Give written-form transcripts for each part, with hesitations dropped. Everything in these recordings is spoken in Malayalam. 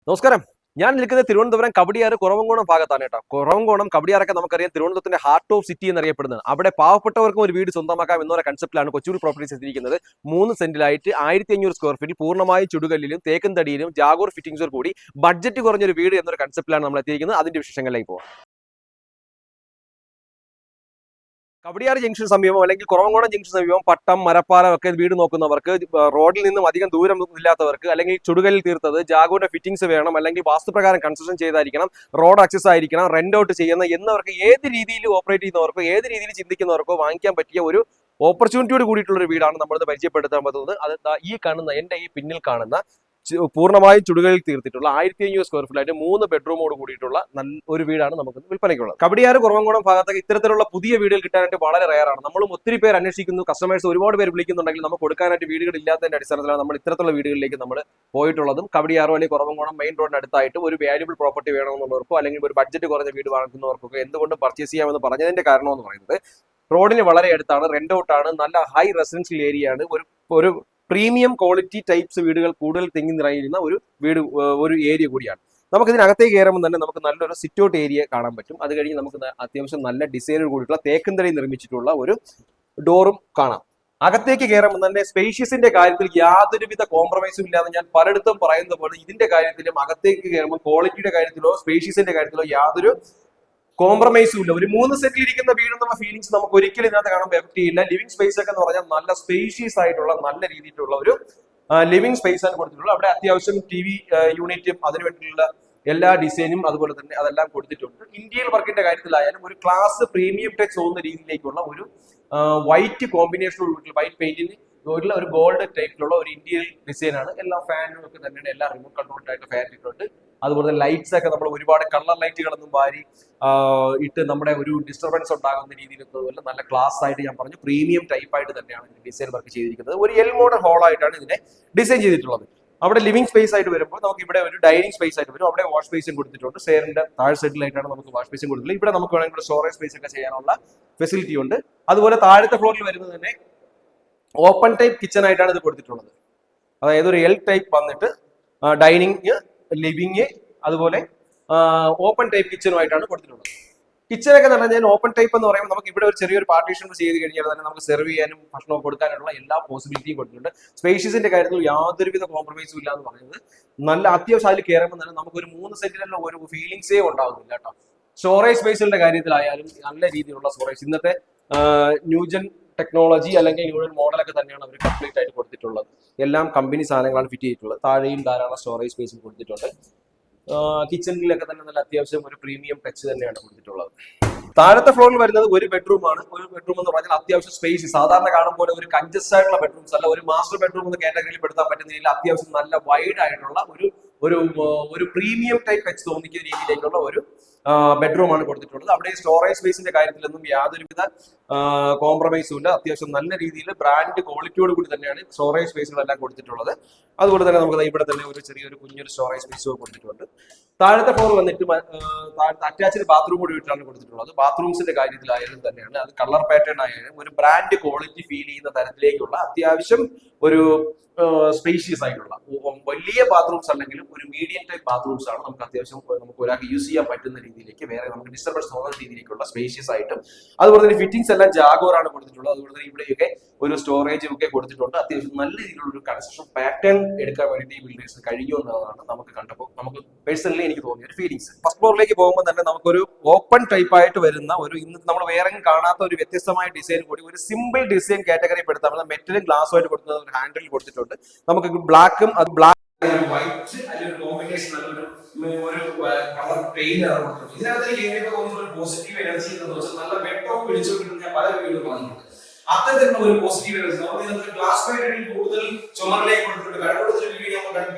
നമസ്കാരം. ഞാൻ നിൽക്കുന്നത് തിരുവനന്തപുരം കവടിയാറ് കുറവങ്കോണം ഭാഗത്താണ് കേട്ടോ. കുറവങ്കോണം കവടിയാറൊക്കെ നമുക്കറിയാം തിരുവനന്തപുരത്തിന്റെ ഹാർട്ട് ഓഫ് സിറ്റി എന്നറിയപ്പെടുന്നത്. അവിടെ പാവപ്പെട്ടവർക്കും ഒരു വീട് സ്വന്തമാക്കാം എന്നൊരു കൺസെപ്റ്റിലാണ് കൊച്ചൂർ പ്രോപ്പർട്ടീസ് എത്തിയിരിക്കുന്നത്. 3 സെന്റിലായിട്ട് 1500 സ്ക്വയർ ഫീറ്റ് പൂർണ്ണമായും ചുടുകല്ലിലും തേക്കും തടിയിലും ജാഗോർ ഫിറ്റിംഗ്സോട് കൂടി ബഡ്ജറ്റ് കുറഞ്ഞൊരു വീട് എന്നൊരു കൺസെപ്റ്റിലാണ് നമ്മൾ എത്തിയിരിക്കുന്നത്. അതിന്റെ വിശേഷങ്ങളിലേക്ക് പോകാം. കവടിയാർ ജംഗ്ഷൻ സമീപം അല്ലെങ്കിൽ കുറവങ്കോണം ജംഗ്ഷൻ സമീപം പട്ടം മരപ്പാലം ഒക്കെ വീട് നോക്കുന്നവർക്ക്, റോഡിൽ നിന്നും അധികം ദൂരം ഇല്ലാത്തവർക്ക്, അല്ലെങ്കിൽ ചുടുകല്ലിൽ തീർത്തത് ജാഗോന്റെ ഫിറ്റിംഗ്സ് വേണം, അല്ലെങ്കിൽ വാസ്തുപ്രകാരം കൺസ്ട്രക്ഷൻ ചെയ്തായിരിക്കണം, റോഡ് ആക്സസ് ആയിരിക്കണം, റെന്റ് ഔട്ട് ചെയ്യുന്ന എന്നവർക്ക് ഏത് രീതിയിൽ ഓപ്പറേറ്റ് ചെയ്യുന്നവർക്കോ ഏത് രീതിയിൽ ചിന്തിക്കുന്നവർക്കോ വാങ്ങിക്കാൻ പറ്റിയ ഒരു ഓപ്പർച്യൂണിറ്റിയോട് കൂടിയിട്ടുള്ള ഒരു വീടാണ് നമ്മളിത് പരിചയപ്പെടുത്താൻ പറ്റുന്നത്. അത് ഈ കാണുന്ന എന്റെ ഈ പിന്നിൽ കാണുന്ന പൂർണ്ണമായും ചുടുകളിൽ തീർത്തിട്ടുള്ള 1500 സ്ക്വയർ ഫീറ്റ് ആയിട്ട് 3 ബെഡ്റൂമോട് കൂടിയിട്ടുള്ള നല്ല ഒരു വീടാണ് നമുക്ക് വിൽപ്പനയ്ക്കുള്ളത്. കവടിയാറ് കുറവങ്കോണം ഭാഗത്തേക്ക് ഇത്തരത്തിലുള്ള പുതിയ വീടുകൾ കിട്ടാനായിട്ട് വളരെ റെയറാണ്. നമ്മളും ഒത്തിരി പേര് അന്വേഷിക്കുന്നു, കസ്റ്റമേഴ്സ് ഒരുപാട് പേര് വിളിക്കുന്നുണ്ടെങ്കിൽ നമുക്ക് കൊടുക്കാനായിട്ട് വീടുകൾ ഇല്ലാത്തതിന്റെ അടിസ്ഥാനത്തിലാണ് നമ്മൾ ഇത്തരത്തിലുള്ള വീടുകളിലേക്ക് നമ്മൾ പോയിട്ടുള്ളതും. കവടിയാറോ അല്ലെങ്കിൽ കുറവങ്കോണം മെയിൻ റോഡിന് അടുത്തായിട്ട് ഒരു വാല്യുബിൾ പ്രോപ്പർട്ടി വേണമെന്നുള്ളവർക്കോ അല്ലെങ്കിൽ ഒരു ബഡ്ജറ്റ് കുറഞ്ഞ വീട് വാങ്ങുന്നവർക്കൊക്കെ എന്തുകൊണ്ട് പർച്ചേസ് ചെയ്യാമെന്ന് പറഞ്ഞതിന്റെ കാരണം എന്ന് പറയുന്നത് റോഡിന് വളരെ അടുത്താണ്, റെന്റ് ഔട്ട് ആണ്, നല്ല ഹൈ റെസിഡൻഷ്യൽ ഏരിയ ആണ്, ഒരു പ്രീമിയം ക്വാളിറ്റി ടൈപ്സ് വീടുകൾ കൂടുതൽ തിങ്ങി നിറയുന്ന ഒരു ഏരിയ കൂടിയാണ്. നമുക്ക് ഇതിനകത്തേക്ക് കയറുമ്പോൾ തന്നെ നമുക്ക് നല്ലൊരു സിറ്റ് ഔട്ട് ഏരിയ കാണാൻ പറ്റും. അത് കഴിഞ്ഞ് നമുക്ക് അത്യാവശ്യം നല്ല ഡിസൈനോട് കൂടിയിട്ടുള്ള തേക്കന്തടി നിർമ്മിച്ചിട്ടുള്ള ഒരു ഡോറും കാണാം. അകത്തേക്ക് കയറുമ്പോൾ തന്നെ സ്പേഷ്യസിന്റെ കാര്യത്തിൽ യാതൊരുവിധ കോംപ്രമൈസും ഇല്ലാതെ ഞാൻ പലയിടത്തും പറയുന്നത് പോലെ ഇതിന്റെ കാര്യത്തിലും അകത്തേക്ക് കയറുമ്പോൾ ക്വാളിറ്റിയുടെ കാര്യത്തിലോ സ്പേഷ്യസിന്റെ കാര്യത്തിലോ യാതൊരു കോംപ്രമൈസും ഇല്ല. ഒരു 3 സെന്റിൽ ഇരിക്കുന്ന വീട് എന്നുള്ള ഫീലിംഗ്സ് നമുക്ക് ഒരിക്കലും ഇതിനകത്ത് കാണാൻ എഫക്ട് ചെയ്യില്ല. ലിവിംഗ് സ്പേസ് ഒക്കെ എന്ന് പറഞ്ഞാൽ നല്ല സ്പേഷ്യസ് ആയിട്ടുള്ള നല്ല രീതിയിലുള്ള ഒരു ലിവിംഗ് സ്പേസ് ആണ് കൊടുത്തിട്ടുള്ളത്. അവിടെ അത്യാവശ്യം TV യൂണിറ്റും അതിനു വേണ്ടിയിട്ടുള്ള എല്ലാ ഡിസൈനും അതുപോലെ തന്നെ അതെല്ലാം കൊടുത്തിട്ടുണ്ട്. ഇന്ത്യയിൽ വർക്കിന്റെ കാര്യത്തിലായാലും ഒരു ക്ലാസ് പ്രീമിയം ടച്ച് തോന്നുന്ന രീതിയിലേക്കുള്ള ഒരു വൈറ്റ് കോമ്പിനേഷനോട് വൈറ്റ് പെയിന്റിന് ഒരു ഗോൾഡ് ടൈപ്പിലുള്ള ഒരു ഇന്ത്യൻ ഡിസൈൻ ആണ്. എല്ലാ ഫാനും ഒക്കെ തന്നെയാണ്, എല്ലാ റിമോട്ട് കൺട്രോൾഡ് ആയിട്ട് ഫാൻ ഇട്ടിട്ടുണ്ട്. അതുപോലെ തന്നെ ലൈറ്റ്സ് ഒക്കെ നമ്മൾ ഒരുപാട് കളർ ലൈറ്റുകളൊന്നും വാരി ഇട്ട് നമ്മുടെ ഒരു ഡിസ്റ്റർബൻസ് ഉണ്ടാകുന്ന രീതിയിലൊന്നുമല്ല, നല്ല ക്ലാസ് ആയിട്ട് ഞാൻ പറഞ്ഞു പ്രീമിയം ടൈപ്പ് ആയിട്ട് തന്നെയാണ് ഇതിന്റെ ഡിസൈൻ വർക്ക് ചെയ്തിരിക്കുന്നത്. ഒരു എൽ മോഡൽ ഹോൾ ആയിട്ടാണ് ഇതിനെ ഡിസൈൻ ചെയ്തിട്ടുള്ളത്. അവിടെ ലിവിംഗ് സ്പേസ് ആയിട്ട് വരുമ്പോൾ നമുക്ക് ഇവിടെ ഒരു ഡൈനിങ് സ്പേസ് ആയിട്ട് വരും. അവിടെ വാഷ് ബേസും കൊടുത്തിട്ടുണ്ട്. സ്റ്റെയറിന്റെ താഴെ സൈഡിലായിട്ടാണ് നമുക്ക് വാഷ് ബേസും കൊടുത്തിട്ടുള്ളത്. ഇവിടെ നമുക്ക് വേണമെങ്കിൽ സ്റ്റോറേജ് സ്പേസ് ഒക്കെ ചെയ്യാനുള്ള ഫെസിലിറ്റി ഉണ്ട്. അതുപോലെ താഴത്തെ ഫ്ലോറിൽ വരുന്നത് തന്നെ ഓപ്പൺ ടൈപ്പ് കിച്ചൺ ആയിട്ടാണ് ഇത് കൊടുത്തിട്ടുള്ളത്. അതായത് ഒരു എൽ ടൈപ്പ് വന്നിട്ട് ഡൈനിങ്, ലിവിങ്, അതുപോലെ ഓപ്പൺ ടൈപ്പ് കിച്ചണുമായിട്ടാണ് കൊടുത്തിട്ടുള്ളത്. കിച്ചണൊക്കെ എന്ന് പറഞ്ഞാൽ ഓപ്പൺ ടൈപ്പ് എന്ന് പറയുമ്പോൾ നമുക്ക് ഇവിടെ ഒരു ചെറിയൊരു പാർട്ടീഷൻ ചെയ്ത് കഴിഞ്ഞാൽ തന്നെ നമുക്ക് സെർവ് ചെയ്യാനും ഭക്ഷണം കൊടുക്കാനുള്ള എല്ലാ പോസിബിലിറ്റിയും കൊടുത്തിട്ടുണ്ട്. സ്പേഷ്യസിന്റെ കാര്യത്തിൽ യാതൊരുവിധ കോംപ്രമൈസും ഇല്ല എന്ന് പറയുന്നത് നല്ല അത്യാവശ്യം അതിൽ കയറുമ്പോൾ തന്നെ നമുക്കൊരു 3 സെന്റിലുള്ള ഒരു ഫീലിംഗ്സേ ഉണ്ടാകുന്നില്ല കേട്ടോ. സ്റ്റോറേജ് സ്പേസുകളുടെ കാര്യത്തിലായാലും നല്ല രീതിയിലുള്ള സ്റ്റോറേജ്, ഇന്നത്തെ ന്യൂജൻ ടെക്നോളജി അല്ലെങ്കിൽ ന്യൂജൻ മോഡലൊക്കെ തന്നെയാണ് അവർ കംപ്ലീറ്റ് ആയിട്ട് കൊടുത്തിട്ടുള്ളത്. എല്ലാം കമ്പനി സാധനങ്ങളാണ് ഫിറ്റ് ചെയ്തിട്ടുള്ളത്. താഴെയും ധാരാളം സ്റ്റോറേജ് സ്പേസും കൊടുത്തിട്ടുണ്ട്. കിച്ചണിലൊക്കെ തന്നെ നല്ല അത്യാവശ്യം ഒരു പ്രീമിയം ടച്ച് തന്നെയാണ് കൊടുത്തിട്ടുള്ളത്. താഴത്തെ ഫ്ലോറിൽ വരുന്നത് ഒരു ബെഡ്റൂം ആണ്. ഒരു ബെഡ്റൂം എന്ന് പറഞ്ഞാൽ അത്യാവശ്യം സ്പേസ്, സാധാരണ കാണും പോലെ ഒരു കൺജസ്റ്റ് ആയിട്ടുള്ള ബെഡ്റൂംസ് അല്ല, ഒരു മാസ്റ്റർ ബെഡ്റൂം എന്ന കാറ്റഗറിയിൽ പെടുത്താൻ പറ്റുന്ന രീതിയിൽ അത്യാവശ്യം നല്ല വൈഡ് ആയിട്ടുള്ള ഒരു പ്രീമിയം ടൈപ്പ് ടച്ച് തോന്നിക്കുന്ന രീതിയിലേക്കുള്ള ഒരു ബെഡ്റൂമാണ് കൊടുത്തിട്ടുള്ളത്. അവിടെ സ്റ്റോറേജ് സ്പേസിന്റെ കാര്യത്തിലൊന്നും യാതൊരുവിധ കോംപ്രമൈസും ഇല്ല. അത്യാവശ്യം നല്ല രീതിയിൽ ബ്രാൻഡ് ക്വാളിറ്റിയോട് കൂടി തന്നെയാണ് സ്റ്റോറേജ് സ്പേസുകളെല്ലാം കൊടുത്തിട്ടുള്ളത്. അതുപോലെ തന്നെ നമുക്ക് ഇവിടെ തന്നെ ഒരു ചെറിയൊരു കുഞ്ഞൊരു സ്റ്റോറേജ് സ്പേസ് കൊടുത്തിട്ടുണ്ട്. താഴത്തെ ഫ്ലോർ വന്നിട്ട് അറ്റാച്ച്ഡ് ബാത്റൂം കൂടി വീട്ടിലാണ് കൊടുത്തിട്ടുള്ളത്. ബാത്റൂംസിന്റെ കാര്യത്തിലായാലും തന്നെയാണ് അത് കളർ പാറ്റേൺ ആയാലും ഒരു ബ്രാൻഡ് ക്വാളിറ്റി ഫീൽ ചെയ്യുന്ന തരത്തിലേക്കുള്ള അത്യാവശ്യം ഒരു സ്പേഷ്യസ് ആയിട്ടുള്ള വലിയ ബാത്റൂംസ് അല്ലെങ്കിലും ഒരു മീഡിയം ടൈപ്പ് ബാത്റൂംസ് ആണ് നമുക്ക് അത്യാവശ്യം നമുക്ക് ഒരാൾക്ക് യൂസ് ചെയ്യാൻ പറ്റുന്ന രീതിയിലേക്ക്, വേറെ നമുക്ക് ഡിസ്റ്റർബൻസ് തോന്നുന്ന രീതിയിലേക്കുള്ള സ്പേഷ്യസ് ആയിട്ടും. അതുപോലെ തന്നെ ഫിറ്റിംഗ്സ് എല്ലാം ജാഗോറാണ് കൊടുത്തിട്ടുള്ളത്. അതുപോലെ തന്നെ ഇവിടെയൊക്കെ ഒരു സ്റ്റോറേജ് ഒക്കെ കൊടുത്തിട്ടുണ്ട്. അത്യാവശ്യം നല്ല രീതിയിലുള്ള ഒരു കൺസ്ട്രക്ഷൻ പാറ്റേൺ എടുക്കാൻ വേണ്ടിയിട്ട് ഈ ബിൽഡേഴ്സിന് കഴിയും എന്നതാണ് നമുക്ക് കണ്ടപ്പോൾ നമുക്ക് പേഴ്സണലി എനിക്ക് തോന്നിയ ഒരു ഫീലിംഗ്സ്. ഫസ്റ്റ് ഫ്ലോറിലേക്ക് പോകുമ്പോൾ തന്നെ നമുക്കൊരു ഓപ്പൺ ടൈപ്പ് ആയിട്ട് വരുന്ന ഒരു ഇന്ന് നമ്മൾ വേറെ കാണാത്ത ഒരു വ്യത്യസ്തമായ ഡിസൈൻ കൂടി, ഒരു സിമ്പിൾ ഡിസൈൻ കാറ്റഗറി പെടുത്താൻ മെറ്റലും ഗ്ലാസും ആയിട്ട് കൊടുക്കുന്ന ഒരു ഹാൻഡിൽ കൊടുത്തിട്ടുണ്ട്. നമുക്ക് ബ്ലാക്കും അത് ബ്ലാക്ക് വൈറ്റ് അതിലൊരു കോമ്പിനേഷൻ ഒരു കളർ പെയിന്റ് ആണ് കൊടുത്തിട്ടുണ്ട്. ഇതിനകത്തേക്ക് എനിക്ക് തോന്നുന്ന ഒരു പോസിറ്റീവ് എനർജി എന്ന് വെച്ചാൽ നല്ല വെട്ടവും പിടിച്ചു കിട്ടുന്ന ഞാൻ പല വീഡിയോ പറഞ്ഞിട്ടുണ്ട്. അത്തരത്തിലുള്ള ഒരു പോസിറ്റീവ് എനർജി നമ്മൾ ഇതിനകത്ത് ഗ്ലാസ് പെയിന്റ് കൂടുതൽ ചുമരിലേക്ക് കൊടുത്തിട്ടുണ്ട്. കടകൊടുത്തൊരു വീഡിയോ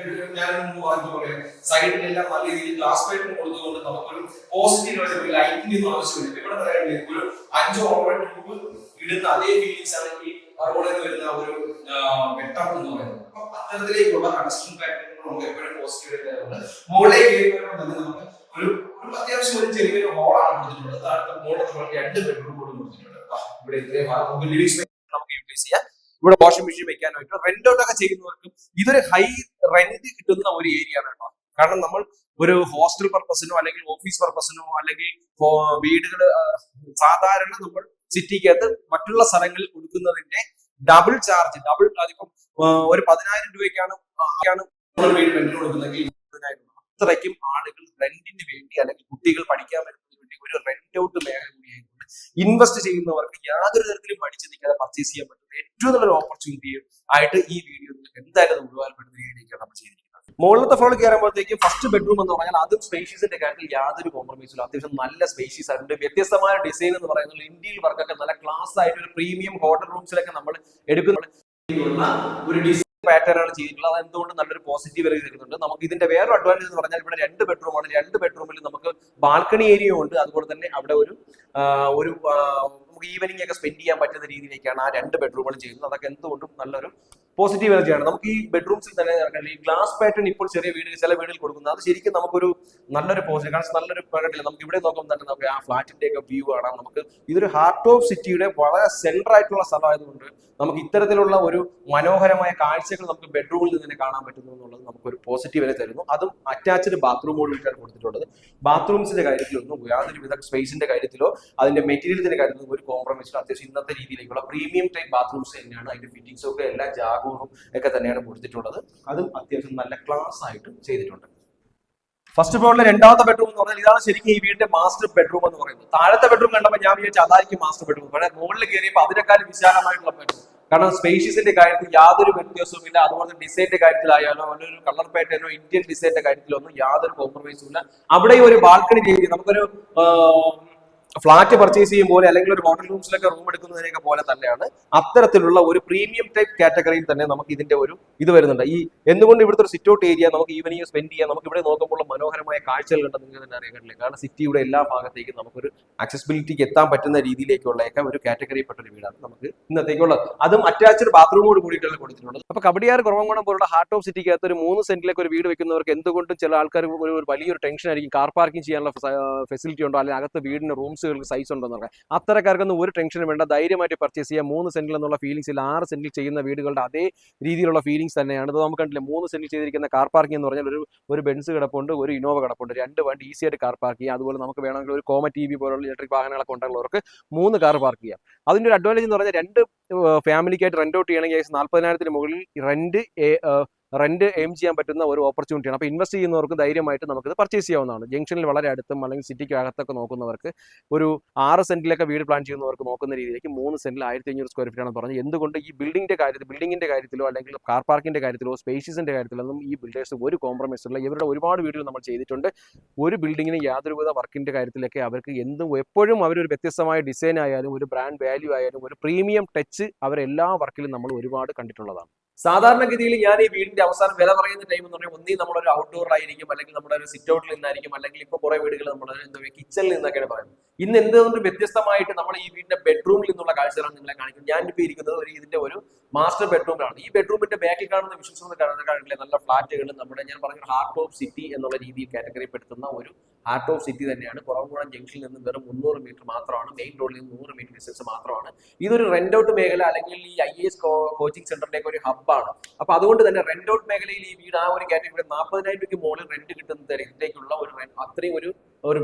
ഞാൻ പറഞ്ഞ പോലെ സൈഡിലെല്ലാം നല്ല രീതിയിൽ ഗ്ലാസ് പെയിന്റ് കൊടുത്തുകൊണ്ട് നമുക്കൊരു പോസിറ്റീവ് എനർജി, ലൈറ്റിംഗ് ഒന്നും ആവശ്യമില്ല. ഇവിടെ പറയാനില്ല ഒരു 5 ഓവർ ട്യൂബ് ഇടുന്ന അതേ ഫീലിംഗ്സ് ആണ് ഈ റോഡിൽ വരുന്ന ഒരു വെട്ടം എന്ന് പറയുന്നത്. അപ്പൊ അത്തരത്തിലേക്കുള്ള കൺസ്ട്രക്ഷൻ പാറ്റേൺ നമുക്ക് എപ്പോഴും പോസിറ്റീവ് ആയിട്ടുണ്ട്. മുകളിലേക്ക് കയറി വരുമ്പോൾ തന്നെ നമുക്ക് ഒരു അത്യാവശ്യം ഒരു ചെറിയൊരു ഹോളാണ് കൊടുത്തിട്ടുള്ളത്. താഴത്തെ മുകളിൽ 2 ബെഡ്റൂം കൂടി കൊടുത്തിട്ടുണ്ട്. ഇവിടെ ഇത്രയും നമുക്ക് ലിവിംഗ് സ്പേസ് നമുക്ക് യൂട്ടിലൈസ് ചെയ്യാം. ഇവിടെ വാഷിംഗ് മെഷീൻ വെക്കാനായിട്ട് റെന്റ് ഔട്ട് ഒക്കെ ചെയ്യുന്നവർക്കും ഇതൊരു ഹൈ റെന്റ് കിട്ടുന്ന ഒരു ഏരിയ ആണ് കേട്ടോ. കാരണം നമ്മൾ ഒരു ഹോസ്റ്റൽ പർപ്പസിനോ അല്ലെങ്കിൽ ഓഫീസ് പർപ്പസിനോ അല്ലെങ്കിൽ വീടുകൾ സാധാരണ നമ്മൾ സിറ്റിക്കകത്ത് മറ്റുള്ള സ്ഥലങ്ങളിൽ കൊടുക്കുന്നതിന്റെ ഡബിൾ ചാർജ്, അതിപ്പം ഒരു 10,000 രൂപയ്ക്കാണ് വീട് റെന്റിന് കൊടുക്കുന്നതെങ്കിൽ അത്രയ്ക്കും ആളുകൾ റെന്റിന് വേണ്ടി അല്ലെങ്കിൽ കുട്ടികൾ പഠിക്കാൻ വരുന്നതിന് വേണ്ടി ഒരു റെന്റ് ഔട്ട് മേഖല കൂടിയായിട്ടുണ്ട്. ഇൻവെസ്റ്റ് ചെയ്യുന്നവർക്ക് യാതൊരു തരത്തിലും പഠിച്ചു നിൽക്കാതെ പർച്ചേസ് ചെയ്യാൻ പറ്റുന്ന ഏറ്റവും നല്ലൊരു ഓപ്പർച്യൂണിറ്റി ആയിട്ട് ഈ വീഡിയോ നിങ്ങൾക്ക് എന്തായാലും ഉപകാരപ്പെടുന്ന രീതിയിലേക്കാണ് നമ്മൾ ചെയ്തിരിക്കുന്നത്. മുകളിലത്തെ ഫ്ലോറിൽ കയറുമ്പോഴത്തേക്കും ഫസ്റ്റ് ബെഡ്റൂം എന്ന് പറഞ്ഞാൽ അതും സ്പേഷ്യസിന്റെ കാര്യത്തിൽ യാതൊരു കോംപ്രമൈസും ഇല്ല. അത്യാവശ്യം നല്ല സ്പേഷ്യസ് ആയിട്ടുണ്ട്. വ്യത്യസ്തമായ ഡിസൈൻ എന്ന് പറയുന്നത് ഇന്ത്യയിൽ വർക്കൊക്കെ നല്ല ക്ലാസ് ആയിട്ട് ഒരു പ്രീമിയം ഹോട്ടൽ റൂംസിലൊക്കെ നമ്മൾ എടുക്കുന്ന ഒരു ഡിസൈൻ പാറ്റേൺ ആണ് ചെയ്തിട്ടുള്ളത്. അത് എന്തുകൊണ്ട് നല്ലൊരു പോസിറ്റീവ് വരെ തരുന്നുണ്ട്. നമുക്ക് ഇതിന്റെ വേറൊരു അഡ്വാൻറ്റേജ് എന്ന് പറഞ്ഞാൽ ഇവിടെ 2 ബെഡ്റൂമാണ്. 2 ബെഡ്റൂമിൽ നമുക്ക് ബാൽക്കണി ഏരിയ ഉണ്ട്. അതുപോലെ തന്നെ അവിടെ ഒരു നമുക്ക് ഈവനിങ് ഒക്കെ സ്പെൻഡ് ചെയ്യാൻ പറ്റുന്ന രീതിയിലേക്കാണ് ആ 2 ബെഡ്റൂമുകൾ ചെയ്യുന്നത്. അതൊക്കെ എന്തുകൊണ്ടും നല്ലൊരു പോസിറ്റീവ് എനർജിയാണ്. നമുക്ക് ഈ ബെഡ്റൂംസിൽ തന്നെ ഈ ഗ്ലാസ് പാറ്റേൺ ഇപ്പോൾ ചില വീടുകളിൽ കൊടുക്കുന്നത് അത് ശരിക്കും നമുക്കൊരു നല്ലൊരു പോസിറ്റീവ്, കാരണം നല്ലൊരു പ്രകടനം. നമുക്ക് ഇവിടെ നോക്കുമ്പോൾ തന്നെ നമുക്ക് ആ ഫ്ലാറ്റിന്റെ ഒക്കെ വ്യൂ കാണാം. നമുക്ക് ഇതൊരു ഹാർട്ട് ഓഫ് സിറ്റിയുടെ വളരെ സെന്റർ ആയിട്ടുള്ള സ്ഥലമായതുകൊണ്ട് നമുക്ക് ഇത്തരത്തിലുള്ള ഒരു മനോഹരമായ കാഴ്ചകൾ നമുക്ക് ബെഡ്റൂമിൽ നിന്ന് തന്നെ കാണാൻ പറ്റുന്നു എന്നുള്ളത് നമുക്കൊരു പോസിറ്റീവ് വരെ തരുന്നു. അതും അറ്റാച്ച്ഡ് ബാത്റൂമോടുകൂടിയാണ് കൊടുത്തിട്ടുള്ളത്. ബാത്റൂംസിന്റെ കാര്യത്തിലൊന്നും യാതൊരുവിധ സ്പേസിന്റെ കാര്യത്തിലോ അതിന്റെ മെറ്റീരിയലിന്റെ കാര്യത്തിലോ ഒരു കോംപ്രമൈസിലോ അത്യാവശ്യം ഇന്നത്തെ രീതിയിലേക്കുള്ള പ്രീമിയം ടൈപ്പ് ബാത്റൂംസ് തന്നെയാണ്. അതിന്റെ ഫിറ്റിംഗ്സും ഒക്കെ എല്ലാം ജാഗൂറും ഒക്കെ തന്നെയാണ് കൊടുത്തിട്ടുള്ളത്. അതും അത്യാവശ്യം നല്ല ക്ലാസ് ആയിട്ട് ചെയ്തിട്ടുണ്ട്. ഫസ്റ്റ് ഫ്ലോറിലെ 2ാമത്തെ ബെഡ്റൂം എന്ന് പറഞ്ഞാൽ ഇതാണ് ശരിക്കും ഈ വീടിന്റെ മാസ്റ്റർ ബെഡ്റൂം എന്ന് പറയുന്നത്. താഴത്തെ ബെഡ്റൂം കണ്ടപ്പോൾ ഞാൻ വിചാരിച്ചു അതായിരിക്കും മാസ്റ്റർ ബെഡ്റൂം. പക്ഷേ മുകളിൽ കയറിയപ്പോൾ അതിനേക്കാളും വിശാലമായിട്ടുള്ള ബെഡ്റൂം. കാരണം സ്പേഷ്യസിന്റെ കാര്യത്തിൽ യാതൊരു വ്യത്യാസവും ഇല്ല. അതുപോലെ ഡിസൈനിന്റെ കാര്യത്തിലായാലോ ഒരു കളർ പാറ്റേനോ ഇന്ത്യൻ ഡിസൈനിന്റെ കാര്യത്തിലോ ഒന്നും യാതൊരു കോംപ്രമൈസും ഇല്ല. അവിടെ ഒരു ബാൽക്കണി രീതി നമുക്കൊരു ഫ്ലാറ്റ് പർച്ചേസ് ചെയ്യും പോലെ അല്ലെങ്കിൽ ഒരു ഹോട്ടൽ റൂംസിലൊക്കെ റൂം എടുക്കുന്നതിനൊക്കെ പോലെ തന്നെയാണ് അത്തരത്തിലുള്ള ഒരു പ്രീമിയം ടൈപ്പ് കാറ്റഗറിയിൽ തന്നെ നമുക്ക് ഇതിന്റെ ഒരു ഇത് വരുന്നുണ്ട്. ഈ എന്തുകൊണ്ട് ഇവിടുത്തെ ഒരു സിറ്റ് ഔട്ട് ഏരിയ നമുക്ക് ഈവനിങ് സ്പെൻഡ് ചെയ്യാം. നമുക്ക് ഇവിടെ നോക്കുമ്പോൾ മനോഹരമായ കാഴ്ചകൾ കണ്ട് നിങ്ങൾക്ക് തന്നെ അറിയാൻ കഴിയില്ല. കാരണം സിറ്റിയുടെ എല്ലാ ഭാഗത്തേക്കും നമുക്കൊരു ആക്സസിബിലിറ്റിക്ക് എത്താൻ പറ്റുന്ന രീതിയിലേക്കുള്ളതൊക്കെ ഒരു കാറ്റഗറിപ്പെട്ട ഒരു വീടാണ് നമുക്ക് ഇന്നത്തേക്കുള്ളത്. അതും അറ്റാച്ച്ഡ് ബാത്റൂമോട് കൂടിയിട്ടാണ് കൊടുത്തിട്ടുള്ളത്. അപ്പൊ കവടിയാർ കുറവംകുളം പോലുള്ള ഹാർട്ട് ഓഫ് സിറ്റിക്കകത്ത് ഒരു 3 സെന്റിലേക്ക് ഒരു വീട് വെക്കുന്നവർക്ക് എന്തുകൊണ്ടും ചില ആൾക്കാർ ഒരു വലിയൊരു ടെൻഷൻ ആയിരിക്കും. കാർ പാർക്കിംഗ് ചെയ്യാനുള്ള ഫെസിലിറ്റി ഉണ്ടോ, അല്ലെങ്കിൽ അകത്ത് വീടിന് റൂംസ് സൈസ് ഉണ്ടെന്ന് പറയാം. അത്തരക്കാർക്കൊന്നും ഒരു ടെൻഷനും വേണ്ട. ധൈര്യമായിട്ട് പർച്ചേസ് ചെയ്യാം. 3 സെന്റിൽ എന്നുള്ള ഫീലിംഗ്സ് ഇല്ല. 6 സെന്റിൽ ചെയ്യുന്ന വീടുകളുടെ അതേ രീതിയിലുള്ള ഫീലിംഗ്സ് തന്നെയാണ്. ഇത് നമുക്ക് കണ്ടില്ലേ, 3 സെന്റിൽ ചെയ്തിരിക്കുന്ന കാർ പാർക്കിംഗ് എന്ന് പറഞ്ഞാൽ ഒരു ബെൻസ് കിടപ്പുണ്ട്, ഒരു ഇന്നോവ കിടപ്പുണ്ട്, 2 വണ്ടി ഈസി ആയിട്ട് കാർ പാർക്ക് ചെയ്യാം. അതുപോലെ നമുക്ക് വേണമെങ്കിൽ ഒരു കോമ TV പോലുള്ള ഇലക്ട്രിക് വാഹനങ്ങളൊക്കെ ഉണ്ടുള്ളവർക്ക് 3 കാർ പാർക്ക് ചെയ്യാം. അതിന്റെ ഒരു അഡ്വാൻറ്റേജ് എന്ന് പറഞ്ഞാൽ 2 ഫാമിലിക്കായിട്ട് റെന്റ് ഔട്ട് ചെയ്യണമെങ്കിൽ 40,000-ന് മുകളിൽ റെന്റ് എയിം ചെയ്യാൻ പറ്റുന്ന ഒരു ഓപ്പർച്യൂണിറ്റിയാണ്. അപ്പോൾ ഇൻവെസ്റ്റ് ചെയ്യുന്നവർക്ക് ധൈര്യമായിട്ട് നമുക്കിത് പർച്ചേസ് ചെയ്യാവുന്നതാണ്. ജംഗ്ഷനിൽ വളരെ അടുത്തും അല്ലെങ്കിൽ സിറ്റിക്ക് അകത്തൊക്കെ നോക്കുന്നവർക്ക് ഒരു 6 സെന്റിലൊക്കെ വീട് പ്ലാൻ ചെയ്യുന്നവർക്ക് നോക്കുന്ന രീതിയിലേക്ക് 3 സെന്റിൽ 1500 സ്ക്വയർ ഫീറ്റ് ആണെന്ന് പറഞ്ഞത്. എന്തുകൊണ്ട് ഈ ബിൽഡിങ്ങിന്റെ കാര്യത്തിലോ അല്ലെങ്കിൽ കാർ പാർക്കിന്റെ കാര്യത്തിലോ സ്പേഷ്യസിന്റെ കാര്യത്തിലൊന്നും ഈ ബിൽഡേഴ്സ് ഒരു കോംപ്രമൈസ് ഇല്ല. ഇവരുടെ ഒരുപാട് വീടുകൾ നമ്മൾ ചെയ്തിട്ടുണ്ട്. ഒരു ബിൽഡിങ്ങിന് യാതൊരുവിധ വർക്കിന്റെ കാര്യത്തിലൊക്കെ അവർക്ക് എപ്പോഴും അവരൊരു വ്യത്യസ്തമായ ഡിസൈൻ ആയാലും ഒരു ബ്രാൻഡ് വാല്യൂ ആയാലും ഒരു പ്രീമിയം ടച്ച് അവരെല്ലാ വർക്കിലും നമ്മൾ ഒരുപാട് കണ്ടിട്ടുള്ളതാണ്. സാധാരണഗതിയിൽ ഞാൻ ഈ വീടിന്റെ അവസാനം വില പറയുന്ന ടൈം എന്ന് പറഞ്ഞാൽ ഒന്നീ നമ്മളൊരു ഔട്ട്ഡോറിലായിരിക്കും, അല്ലെങ്കിൽ നമ്മുടെ ഒരു സിറ്റ് ഔട്ടിൽ നിന്നായിരിക്കും, അല്ലെങ്കിൽ ഇപ്പൊ കുറെ വീടുകൾ നമ്മൾ കിച്ചണിൽ നിന്നൊക്കെയാണ് പറയുന്നത്. ഇന്ന് എന്തുകൊണ്ട് വ്യത്യസ്തമായിട്ട് നമ്മൾ ഈ വീടിന്റെ ബെഡ്റൂമിൽ നിന്നുള്ള കാഴ്ചകളാണ് നിങ്ങളെ കാണിക്കുന്നത്. ഞാനിപ്പോ ഇരിക്കുന്നത് ഇതിന്റെ ഒരു മാസ്റ്റർ ബെഡ്റൂമിലാണ്. ഈ ബെഡ്റൂമിന്റെ ബാക്കിൽ കാണുന്ന വിഷ്വൽസ് കാണില്ലേ, നല്ല ഫ്ലാറ്റുകൾ നമ്മുടെ ഞാൻ പറഞ്ഞ ഹാർട്ട് ഓഫ് സിറ്റി എന്നുള്ള രീതിയിൽ കാറ്റഗറി പെടുത്തുന്ന ഒരു ഹാർട്ട് ഓഫ് സിറ്റി തന്നെയാണ്. കുറവംകുളം ജംഗ്ഷനിൽ നിന്ന് വെറും 300 മീറ്റർ മാത്രമാണ്, മെയിൻ റോഡിൽ നിന്ന് 100 മീറ്റർ ഡിസ്റ്റൻസ് മാത്രമാണ്. ഇതൊരു റെന്റ് ഔട്ട് മേഖല അല്ലെങ്കിൽ ഈ IAS കോച്ചിങ് സെന്ററിലേക്ക് ഒരു ഹബ്ബാണ്. അപ്പൊ അതുകൊണ്ട് തന്നെ റെന്റ് ഔട്ട് മേഖലയിൽ ഈ വീട് ആ ഒരു കാറ്റഗറി 40,000 രൂപയ്ക്ക് മുകളിൽ റെന്റ് കിട്ടുന്ന ഇതിലേക്കുള്ള അത്രയും ഒരു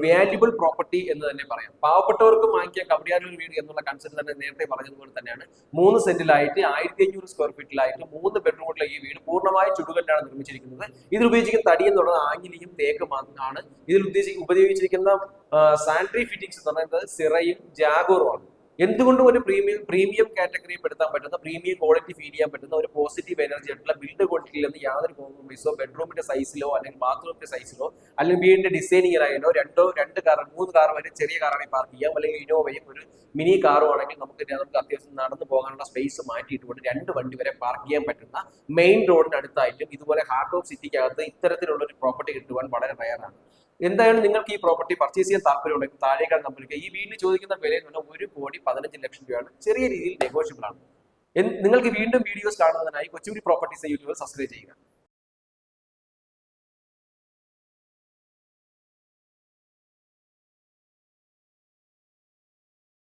വാല്യുബിൾ പ്രോപ്പർട്ടി എന്ന് തന്നെ പറയാം. പാവപ്പെട്ടവർക്കും വാങ്ങിക്കാൻ കവടിയാറിൽ ഒരു വീട് എന്നുള്ള കൺസെപ്റ്റ് തന്നെ നേരത്തെ പറഞ്ഞതുപോലെ തന്നെയാണ്. 3 സെന്റിലായിട്ട് 1500 സ്ക്വയർ ഫീറ്റിലായിട്ട് 3 ബെഡ്റൂമുള്ള ഈ വീട് പൂർണ്ണമായ ചുടുകല്ലാണ് നിർമ്മിച്ചിരിക്കുന്നത്. ഇതിൽ ഉപയോഗിച്ചിരിക്കുന്ന തടി എന്നുള്ളത് ആഞ്ഞിലിയും തേക്കും ആണ്. ഇതിൽ ഉപയോഗിച്ചിരിക്കുന്ന സാനിറ്ററി ഫിറ്റിംഗ്സ് എന്ന് പറയുന്നത് സിറയും ജാഗോറുമാണ്. എന്തുകൊണ്ടും ഒരു പ്രീമിയം കാറ്റഗറി പെടുത്താൻ പറ്റുന്ന, പ്രീമിയം ക്വാളിറ്റി ഫീൽ ചെയ്യാൻ പറ്റുന്ന ഒരു പോസിറ്റീവ് എനർജി ആയിട്ടുള്ള ബിൽഡ് ക്വാളിറ്റിയിൽ നിന്ന് യാതൊരു കോംപ്രമൈസോ ബെഡ്റൂമിന്റെ സൈസിലോ അല്ലെങ്കിൽ ബാത്റൂമിന്റെ സൈസിലോ അല്ലെങ്കിൽ വീടിന്റെ ഡിസൈനിങ്ങിലായാലോ 2 കാർ 3 കാർ വരെ ചെറിയ കാറാണെങ്കിൽ പാർക്ക് ചെയ്യാം, അല്ലെങ്കിൽ ഇന്നോവയും ഒരു മിനി കാറും ആണെങ്കിൽ നമുക്ക് അത്യാവശ്യം നടന്നു പോകാനുള്ള സ്പേസ് മാറ്റിയിട്ടുകൊണ്ട് 2 വണ്ടി വരെ പാർക്ക് ചെയ്യാൻ പറ്റുന്ന മെയിൻ റോഡിനടുത്തായിട്ടും ഇതുപോലെ ഹാർട്ട് ഓഫ് സിറ്റിക്കകത്ത് ഇത്തരത്തിലുള്ള ഒരു പ്രോപ്പർട്ടി കിട്ടുവാൻ വളരെ റയറാണ്. എന്തായാലും നിങ്ങൾക്ക് ഈ പ്രോപ്പർട്ടി പർച്ചേസ് ചെയ്യാൻ താല്പര്യമുണ്ടെങ്കിൽ താഴേക്കാൾ നമ്പറിലേക്ക് ഈ വീടിന് ചോദിക്കുന്ന വില എന്ന് പറഞ്ഞാൽ 1,15,00,000 രൂപയാണ്. ചെറിയ രീതിയിൽ നെഗോഷ്യബിൾ ആണ്. നിങ്ങൾക്ക് വീണ്ടും വീഡിയോസ് കാണുന്നതിനായി കൊച്ചുകുടി പ്രോപ്പർട്ടീസ് യൂട്യൂബിൽ സബ്സ്ക്രൈബ് ചെയ്യുക.